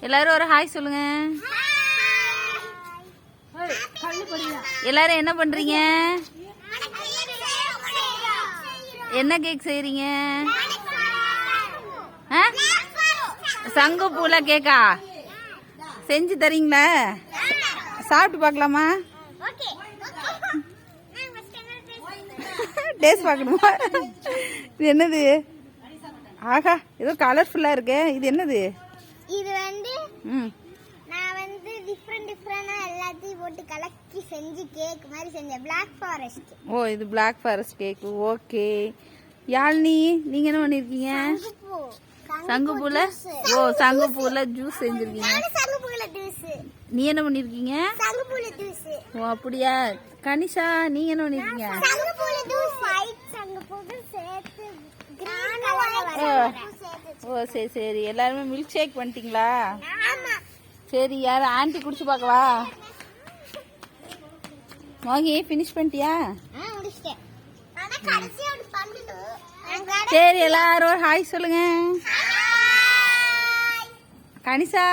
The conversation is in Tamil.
எல்லாரும் ஒரு ஹாய் சொல்லுங்க. எல்லாரும் என்ன பண்றீங்க? என்ன கேக் செய்றீங்க? சங்கு பூல கேக்கா செஞ்சு தரீங்களா? சாப்பிட்டு பார்க்கலாமா? டேஸ்ட் பார்க்கணுமா? இது என்னது? ஆஹா, ஏதோ கலர்ஃபுல்லா இருக்கு. இது என்னது? இது வந்து நான் வந்து டிஃபரண்டா எல்லாத்தையும் போட்டு கலக்கி செஞ்சு கேக் மாதிரி செஞ்சேன். Black Forest. ஓ, இது Black Forest cake. Okay. Yazhini, நீங்க என்ன பண்ணிருக்கீங்க? சங்குப்பூல. ஓ, சங்குப்பூல ஜூஸ் செஞ்சிருக்கீங்க. நீ என்ன பண்ணிருக்கீங்க? சங்குப்பூல ஜூஸ். ஓ, அப்படியா? கனிஷா, நீங்க என்ன பண்ணிருக்கீங்க? சங்குப்பூல ஜூஸ். ஒயிட் சங்குப்பூல சேர்த்து ஓ, சரி சரி. எல்லாருமே மில்க் ஷேக் பண்ணிட்டீங்களா? ஆமா. சரி, யார் ஆண்டி குடிச்சு பார்க்கவா? மோகி ஃபினிஷ் பண்ணிட்டியா? முடிச்சிட்டேன். ஆனா கடைசியா ஒரு பண்ணணும். சரி, எல்லாரும் ஹாய் சொல்லுங்க. கனிஷா.